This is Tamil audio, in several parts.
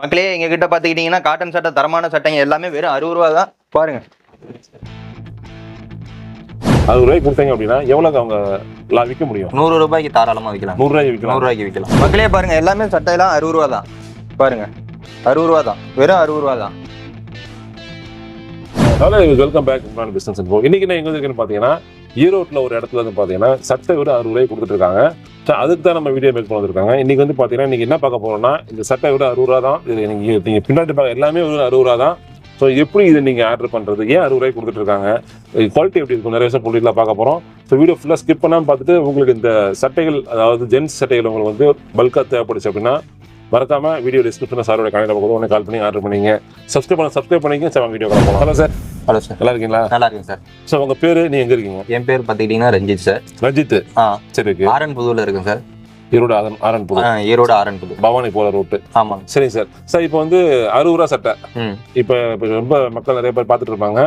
மக்களே எங்க கிட்ட பாத்துக்கிட்டீங்கன்னா காட்டன் சட்டை தரமான சட்டைங்க எல்லாமே வெறும் 60 ரூபா தான் பாருங்க. 60 ரூபாய்க்கு கொடுத்தீங்க அப்படின்னா எவ்வளவு அவங்க விற்க முடியும்? 100 ரூபாய்க்கு தாராளமா விற்கலாம். 100 ரூபாய்க்கு விற்கலாம். 100 ரூபாய்க்கு விற்கலாம். மக்களே பாருங்க எல்லாமே சட்டையெல்லாம் 60 ரூபா தான் பாருங்க. 60 ரூபா தான், வெறும் 60 ரூபா தான். Welcome back business info. இன்னைக்கு நான் எங்க இருக்குன்னு பாத்தீங்கன்னா ஈரோட்டில் ஒரு இடத்துல வந்து பாத்தீங்கன்னா சட்டை விட 60 ரூபாய்க்கு கொடுத்துட்டு இருக்காங்க. அதுக்கு தான் நம்ம வீடியோ மேக் பண்ணிருக்காங்க. இன்னைக்கு வந்து பாத்தீங்கன்னா இன்னைக்கு என்ன பார்க்க போறோம்னா இந்த சட்டை விட 60 ரூபா தான். இது நீங்க பின்னாடி பார்க்க எல்லாமே ஒரு 60 ரூபா தான். ஸோ எப்படி இதை நீங்க ஆர்டர் பண்றது, ஏன் 60 ரூபாய்க்கு கொடுத்துட்டு இருக்காங்க, குவாலிட்டி எப்படி இருக்கும், நிறைய விஷயம் பொருட்களாக பார்க்க போறோம். ஸோ வீடியோ ஃபுல்லாக ஸ்கிப் பண்ணாமல் பார்த்துட்டு உங்களுக்கு இந்த சட்டைகள், அதாவது ஜென்ஸ் சட்டைகள் உங்களுக்கு வந்து பல்காக தேவைப்படுச்சு அப்படின்னா மறக்காம வீடியோ டிஸ்கிரிப்ஷனில் சாரோட கனெக்ட் போதும் உடனே கால் பண்ணி ஆர்டர் பண்ணிங்க. சப்ஸ்கிரைப் பண்ணிங்க. சார் வீடியோ போகலாம். Hello sir. ஹலோ சார், நல்லா இருக்கீங்களா? நல்லா இருக்கேன் சார். சார் உங்க பேரு, நீ எங்க இருக்கீங்க? என் பேர் பாத்துக்கிட்டீங்கன்னா ரஞ்சித் சார். ரஞ்சித். சரி, ஓகே. ஆரன்புதூர்ல இருக்கேன் சார். ஈரோடு ஆரன்புதூர். ஈரோடு ஆரன்புதூர், பவானி போற ரூட்டு. ஆமாங்க. சரிங்க சார். சார் இப்போ வந்து 60 ரூபா சட்டை, இப்போ ரொம்ப மக்கள் நிறைய பேர் பார்த்துட்டு இருப்பாங்க.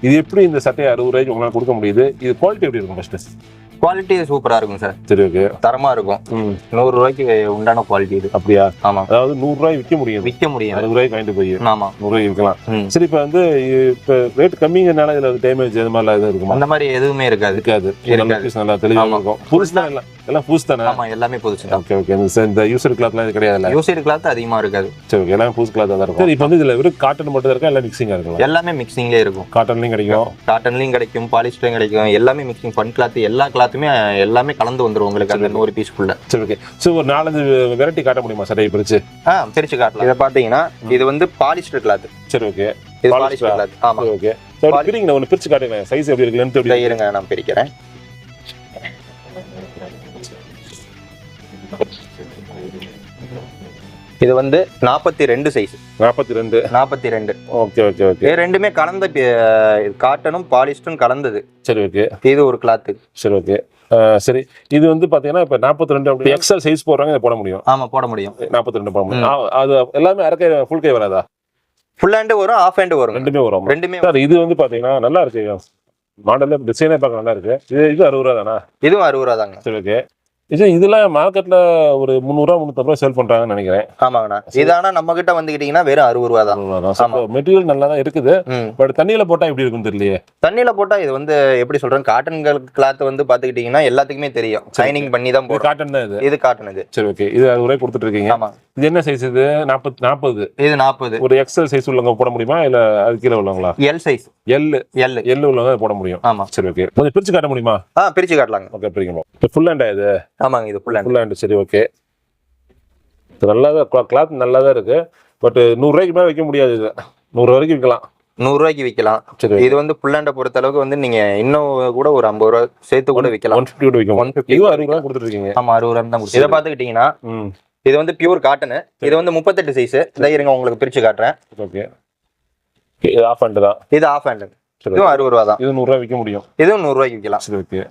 இது எப்படி இந்த சட்டையை 60 ரூபாய்க்கு உங்களால் கொடுக்க முடியுது? இது குவாலிட்டி எப்படி இருக்கும்? ஃபர்ஸ்ட் குவாலிட்டி சூப்பரா இருக்கும் சார். சரி, ஓகே. தரமா இருக்கும். 100 ரூபாய்க்கு உண்டான குவாலிட்டி இது. அப்படியா? ஆமா. அதாவது 100 ரூபாய் விற்க முடியும். 60 ரூபாய்க்கு வாங்கிட்டு போய். ஆமா, 100 ரூபாய்க்கு விற்கலாம். சரி, இப்போ வந்து இப்போ ரேட் கம்மிங்கிறதுனால இதுல டேமேஜ் அது மாதிரிலாம் எதுவும் இருக்குமா? அந்த மாதிரி எதுவுமே இருக்காது. நல்லா தெளிவாக இருக்கும். புதுசு தான் எல்லாம் புதுசு தானே? ஆமா, எல்லாமே புதுசு தான். Okay, okay. இந்த யூசர் கிளாத்லாம் இது கிடையாது. யூசர் கிளாத் அதிகமா இருக்காது. சரி, ஓகே. எல்லாமே புதுசு கிளாத் தான் இருக்கும். சரி, இப்போ வந்து இதுல வெறும் காட்டன் மட்டும் இருக்கா, எல்லாம் மிக்சிங்கா இருக்கும்? எல்லாமே மிக்சிங்லேயே இருக்கும். காட்டன்லயும் கிடைக்கும், காட்டன்லயும் கிடைக்கும், பாலிஸ்டரும் கிடைக்கும். எல்லாமே மிக்சிங், ஃபன் கிளாத், எல்லா கிளாத்துமே எல்லாமே கலந்து வந்துரும் உங்களுக்கு அந்த 100 பீஸ்க்குள்ள. சரி, ஓகே. சோ ஒரு 4-5 வெரைட்டி காட்ட முடியுமா சட்டையை பிரிச்சு? பிரிச்சு காட்டலாம். இத பாத்தீங்கன்னா இது வந்து பாலிஸ்டர் கிளாத். சரி, ஓகே. இது பாலிஸ்டர் கிளாத். ஆமா, ஓகே. சோ பிரிங்க, ஒன்னு பிரிச்சு காட்டுங்க. சைஸ் எப்படி இருக்கு, லெந்த் எப்படி இருக்கு? இருங்க, நான் பிரிக்கிறேன். இது வந்து 42 சைஸ். 42. Okay, okay, okay. இது ரெண்டுமே கலந்த காட்டனும் பாலிஸ்டரும் கலந்தது. சரி, ஓகே. இது ஒரு கிளாத். சரி, ஓகே. சரி, இது வந்து பாத்தீங்கன்னா இப்ப 42 அப்படி எக்ஸ்எல் சைஸ் போடுறாங்க, இதை போட முடியும்? ஆமா, போட முடியும். 42 போட முடியும். அது எல்லாமே அரை கை ஃபுல் கை வராதா? ஃபுல் ஹேண்ட் வரும், ஆஃப் ஹேண்ட் வரும். ரெண்டுமே வரும். ரெண்டுமே. சார் இது வந்து பாத்தீங்கன்னா நல்லா இருக்கு, மாடல்ல டிசைனே பார்க்க நல்லா இருக்கு. இது 60 ரூபா தானா? இதுவும் 60 ரூபா தாங்க. சரி, ஓகே. இதெல்லாம் மார்க்கெட்ல ஒரு 300 ரூபா 350 ரூபா சேல் பண்றாங்கன்னு நினைக்கிறேன். ஆமாங்கண்ணா. இது ஆனா நம்ம கிட்ட வந்துக்கிட்டீங்கன்னா வெறும் 60 ரூபா தான். மெட்டீரியல் நல்லா தான் இருக்குது. பட் தண்ணியில போட்டா எப்படி இருக்குன்னு தெரியலையே. தண்ணியில போட்டா இது வந்து எப்படி சொல்றேன், காட்டன் கிளாத் வந்து பாத்துக்கிட்டீங்கன்னா எல்லாத்துக்குமே தெரியும், ஷைனிங் பண்ணி தான் போடும். காட்டன் தான் இது. இது காட்டன். இது சரி, ஓகே. இது 60 ரூபாய் கொடுத்துட்டு இருக்கீங்க. ஆமா. இது என்ன சைஸ்? இது 40. இது 40. ஒரு எக்ஸ்எல் சைஸ் உள்ளவங்க போட முடியுமா, இல்ல அது கீழே உள்ளவங்களா? L size. எல் உள்ளவங்க போட முடியும். ஆமா. சரி, ஓகே. கொஞ்சம் பிரிச்சு காட்ட முடியுமா? பிரிச்சு காட்டலாங்க. ஓகே, பிரிக்கணும். ஃபுல் ஹேண்டா இது? ஆமாங்க, இது ஃபுல் ஹேண்ட். சரி, ஓகே. நல்லாதான் கிளாத் நல்லாதான் இருக்கு. பட் 100 ரூபாய்க்கு மேல வைக்க முடியாது. இது 100 வரைக்கும் விற்கலாம். 100 ரூபாய்க்கு விற்கலாம். இது வந்து ஃபுல் ஹேண்டை பொறுத்த அளவுக்கு வந்து நீங்க இன்னும் கூட ஒரு 50 ரூபா சேர்த்து கூட விற்கலாம். 150 கூட விற்கும். 150 60 ரூபா கொடுத்துட்டு இருக்கீங்க. ஆமா, 60 ரூபா தான். இதை பாத்துக்கிட்டீங்கன்னா இது வந்து பியூர் காட்டன். இது வந்து 38 சைஸ். இதை இருங்க உங்களுக்கு பிரிச்சு காட்டுறேன். ஓகே. இது ஆஃப் ஹேண்ட் தான். இது ஆஃப் ஹேண்ட். இதுவும் 60 ரூபா தான். இது 100 ரூபா விற்க முடியும். இதுவும் 100 ரூபாய்க்கு விற்கலாம். சரி, ஓகே.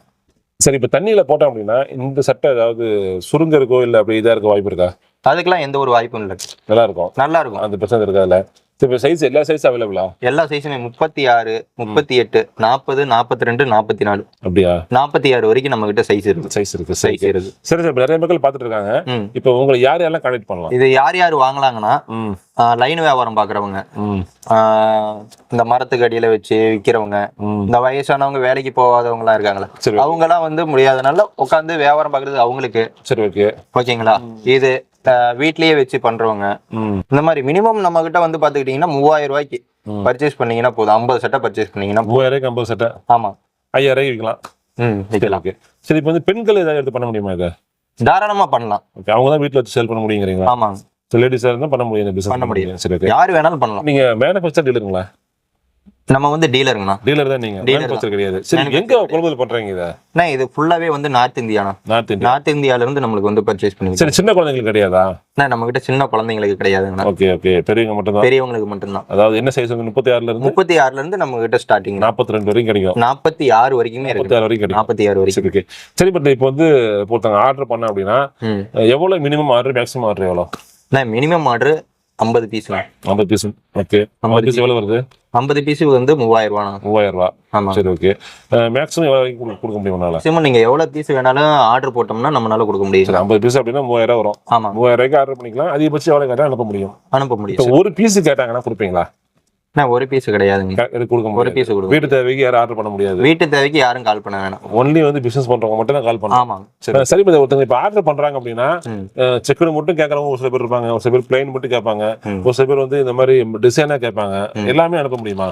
சரி, இப்போ தண்ணியில போட்டோம் அப்படின்னா இந்த சட்டை ஏதாவது சுருங்க இருக்கோ இல்ல அப்படி இதா இருக்க வாய்ப்பு இருக்கா? அதுக்கெல்லாம் எந்த ஒரு வாய்ப்பும் இல்லை. நல்லா இருக்கும். அந்த பிரச்சனை இருக்காதுல்ல. இப்போ சைஸ் எல்லா சைஸ் அவைலபிளா? எல்லா சைஸுமே 36, 38, 40, 42, 44. அப்படியா? 46 வரைக்கும் நம்ம கிட்ட சைஸ் இருக்கு. சரி சார், நிறைய மக்கள் பார்த்துட்டு இருக்காங்க. இப்போ உங்களை யாரெல்லாம் கான்டாக்ட் பண்ணலாம்? இது யார் வாங்கலாங்கன்னா, லைன் வியாபாரம் பாக்குறவங்க, இந்த மரத்துக்கு அடியில வச்சு விக்கிறவங்க, இந்த வயசானவங்க, வேலைக்கு போகாதவங்க எல்லாம் இருக்காங்களா, அவங்க எல்லாம் வந்து முடியாதனால உட்காந்து வியாபாரம் பாக்குறது அவங்களுக்கு. சரி, ஓகே. ஓகேங்களா? இது வீட்லயே வச்சு பண்றவங்க, இந்த மாதிரி மினிமம் நம்ம கிட்ட வந்து பாத்துக்கிட்டீங்கன்னா 3000 ரூபாய்க்கு பர்ச்சேஸ் பண்ணீங்கன்னா போதும். 50 சட்டை பர்ச்சேஸ் பண்ணீங்கன்னா 3000 50 சட்டை. ஆமா, 5000 விற்கலாம். விற்கலாம். சரி, இப்போ வந்து பெண்கள் ஏதாவது எடுத்து பண்ண முடியுமா? இதை தாராளமா பண்ணலாம். அவங்க தான் வீட்டுல வச்சு சேல் பண்ண முடியுங்கிறீங்களா? ஆமா, லேடிஸா இருந்தா பண்ண முடியும். பண்ண முடியும். சரி, யாரு வேணாலும் பண்ணலாம். நீங்க மேனுஃபேக்சர் டீலருங்களா? நம்ம வந்து டீலருங்கண்ணா. டீலர் தான் நீங்க, மேனுஃபேக்சர் கிடையாது. சரி, எங்க கொள்முதல் பண்றீங்க இத? நான் இது ஃபுல்லாவே வந்து நார்த் இந்தியால இருந்து நம்மளுக்கு வந்து பர்ச்சேஸ் பண்ணி. சரி, சின்ன குழந்தைகளுக்கு கிடையாதா? நம்ம கிட்ட சின்ன குழந்தைங்களுக்கு கிடையாதுங்கண்ணா. Okay, okay. பெரியவங்க மட்டும் தான்? பெரியவங்களுக்கு மட்டும்தான். அதாவது என்ன சைஸ்? 36 ல இருந்து நம்ம கிட்ட ஸ்டார்டிங் 42 வரைக்கும் கிடைக்கும். 46 வரைக்குமே இருக்கு. 46 வரைக்கும் கிடைக்கும். 46 வரைக்கும். ஓகே. சரி, பட் இப்போ வந்து ஒருத்தங்க ஆர்டர் பண்ண அப்படின்னா எவ்வளவு மினிமம் ஆர்டர், மேக்ஸிமம் ஆர்டர் எவ்வளவு? மினிமம் ஆர்டர் 50 பீஸுங்க. 50 பீஸ். ஓகே, 50 பீஸ் எவ்வளவு வருது? 50 பீஸுக்கு வந்து 3000 ரூபாண்ணா. 3000 ரூபா. ஆமா. சரி, ஓகே. மேக்ஸிமம் எவ்வளவு வரைக்கும் கொடுக்க முடியும் உங்களால? மேக்ஸிமம் நீங்க எவ்வளவு பீஸ் வேணாலும் ஆர்டர் போட்டோம்னா நம்மளால கொடுக்க முடியும். சரி, 50 பீஸ் அப்படின்னா 3000 வரும். ஆமா, 3000 ரூபாய்க்கு ஆர்டர் பண்ணிக்கலாம். அதிகபட்சம் எவ்வளவு கேட்டா அனுப்ப முடியும்? அனுப்ப முடியும். இப்போ ஒரு பீஸ் கேட்டாங்கன்னா கொடுப்பீங்களா? ஒரு பீஸ் கிடையாதுங்க. கொடுக்க ஒரு முடியாது. பீஸ் கொடுங்க. வீட்டு தேவைக்கு யாரும் ஆர்டர் பண்ண முடியாது. வீட்டு தேவைக்கு யாரும் கால் பண்ண வேணாம். ஒன்லி வந்து பிசினஸ் பண்றவங்க மட்டும் தான் கால் பண்ணலாம். ஆமா. சரி, ஒருத்தங்க இப்ப ஆர்டர் பண்றாங்க அப்படின்னா செக்குடு மட்டும் கேட்கறவங்க ஒரு சில பேர் இருப்பாங்க, ஒரு சில பேர் பிளைன் மட்டும் கேட்பாங்க, ஒரு சில பேர் வந்து இந்த மாதிரி டிசைனா கேட்பாங்க. எல்லாமே அனுப்ப முடியுமா?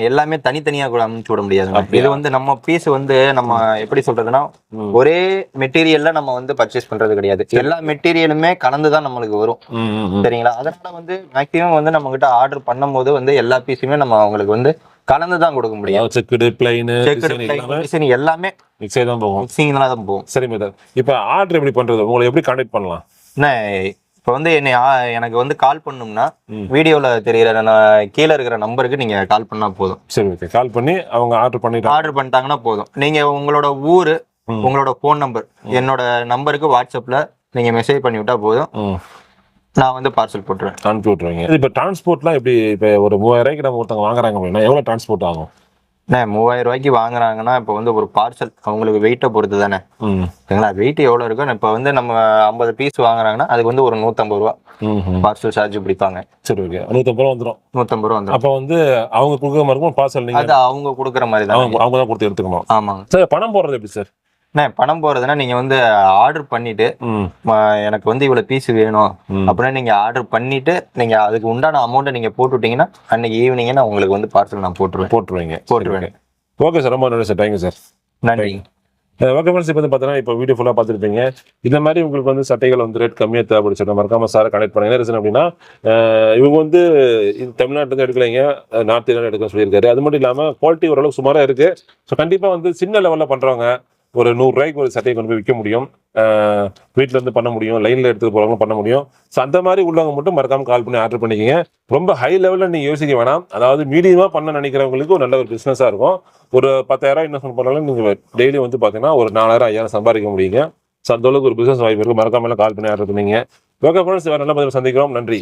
எல்லாமே தனித்தனியா கூட அனுப்பிச்சு விட முடியாது. இது வந்து நம்ம பீஸ் வந்து நம்ம எப்படி சொல்றதுன்னா ஒரே மெட்டீரியல்ல நம்ம வந்து பர்ச்சேஸ் பண்றது கிடையாது. எல்லா மெட்டீரியலுமே கலந்துதான் நம்மளுக்கு வரும். சரிங்களா? அதனால வந்து மேக்ஸிமம் வந்து நம்ம கிட்ட ஆர்டர் பண்ணும் போது வந்து எல்லா பீஸுமே நம்ம அவங்களுக்கு வந்து கலந்துதான் கொடுக்க முடியும். செக்குடு, பிளைன், எல்லாமே மிக்ஸே தான் போகும். மிக்சிங்ல தான் போகும். சரி மேடம், இப்ப ஆர்டர் எப்படி பண்றது? உங்களை எப்படி கான்டாக்ட் பண்ணலாம்? இப்போ வந்து எனக்கு வந்து கால் பண்ணணும்னா வீடியோல தெரியற கீழே இருக்கிற நம்பருக்கு நீங்க கால் பண்ணா போதும். சரி, ஓகே. கால் பண்ணி அவங்க ஆர்டர் பண்ணிட்டாங்கன்னா போதும். நீங்க உங்களோட ஊரு, உங்களோட போன் நம்பர் என்னோட நம்பருக்கு வாட்ஸ்அப்ல நீங்க மெசேஜ் பண்ணி விட்டா போதும். நான் வந்து பார்சல் போட்டுருவேன், அனுப்பி விட்டுருவீங்க. இப்போ டிரான்ஸ்போர்ட்லாம் எப்படி? இப்போ ஒரு 3000 ரூபாய்க்கு நம்ம ஒருத்தவங்க வாங்குறாங்க அப்படின்னா எவ்வளவு டிரான்ஸ்போர்ட் ஆகும்? 3000 ரூபாய்க்கு வாங்குறாங்கன்னா இப்போ வந்து ஒரு பார்சல் அவங்களுக்கு வெயிட்டை பொறுத்து தானே. சரிங்களா? வெயிட் எவ்வளவு இருக்கும். இப்போ வந்து நம்ம 50 பீஸ் வாங்குறாங்கன்னா அதுக்கு வந்து ஒரு 150 ரூபா பார்சல் சார்ஜ் பிடிப்பாங்க. சரி, ஓகே. 150 ரூபா வந்துடும். 150 ரூபா வந்துடும். அப்போ வந்து அவங்க கொடுக்குற மாதிரி இருக்கும் பார்சல். அது அவங்க கொடுக்குற மாதிரி தான், அவங்க தான் கொடுத்து எடுத்துக்கணும். ஆமாங்க சார். பணம் போடுறது எப்படி சார்? பணம் போறதுன்னா நீங்க வந்து ஆர்டர் பண்ணிட்டு எனக்கு வந்து இவ்வளவு பீஸ் வேணும் அப்படின்னா நீங்க ஆர்டர் பண்ணிட்டு நீங்க அதுக்கு உண்டான அமௌண்ட்டை நீங்க போட்டுட்டீங்கன்னா அன்னைக்கு ஈவினிங் நான் உங்களுக்கு வந்து பார்சல் நான் போட்டுருவேன். ஓகே சார், ரொம்ப நன்றி சார். Thank you sir. நன்றி. ஓகே ஃப்ரெண்ட்ஸ், இப்போ வந்து பார்த்தீங்கன்னா இப்போ வீடியோ ஃபுல்லாக பார்த்துருப்பீங்க. இந்த மாதிரி உங்களுக்கு வந்து சட்டைகள் வந்து ரேட் கம்மியாக தேவைப்படுச்சு மறக்காம சாரை கனெக்ட் பண்ணுங்க. ரீசன் அப்படின்னா இவங்க வந்து இது தமிழ்நாட்டில் எடுக்கலைங்க, நார்த் இந்தியாவில் எடுக்க சொல்லியிருக்காரு. அது மட்டும் இல்லாமல் குவாலிட்டி ஓரளவுக்கு சுமாராக இருக்கு. ஸோ கண்டிப்பாக வந்து சின்ன லெவலில் பண்ணுறவங்க ஒரு 100 ரூபாய்க்கு ஒரு சட்டையை கொண்டு போய் விற்க முடியும், வீட்டில் இருந்து பண்ண முடியும், லைனில் எடுத்துகிட்டு போகிறவங்க பண்ண முடியும். ஸோ அந்த மாதிரி உள்ளவங்க மட்டும் மறக்காமல் கால் பண்ணி ஆர்டர் பண்ணிக்கோங்க. ரொம்ப ஹை லெவலில் நீங்கள் யோசிக்க வேணாம். அதாவது மீடியமாக பண்ண நினைக்கிறவங்களுக்கு ஒரு நல்ல ஒரு பிஸ்னஸாக இருக்கும். ஒரு 10,000 இன்வெஸ்ட்மெண்ட் பண்ணாலும் நீங்கள் டெய்லி வந்து பார்த்தீங்கன்னா ஒரு 4000 5000 சம்பாதிக்க முடியுங்க. ஸோ அந்த அளவுக்கு ஒரு பிஸ்னஸ் வாய்ப்பு இருக்குது. மறக்காமல் கால் பண்ணி ஆர்டர் பண்ணிங்க. ஓகே ஃப்ரெண்ட்ஸ், வேறு நல்ல பதில் சந்திக்கிறோம். நன்றி,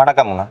வணக்கம்ங்க.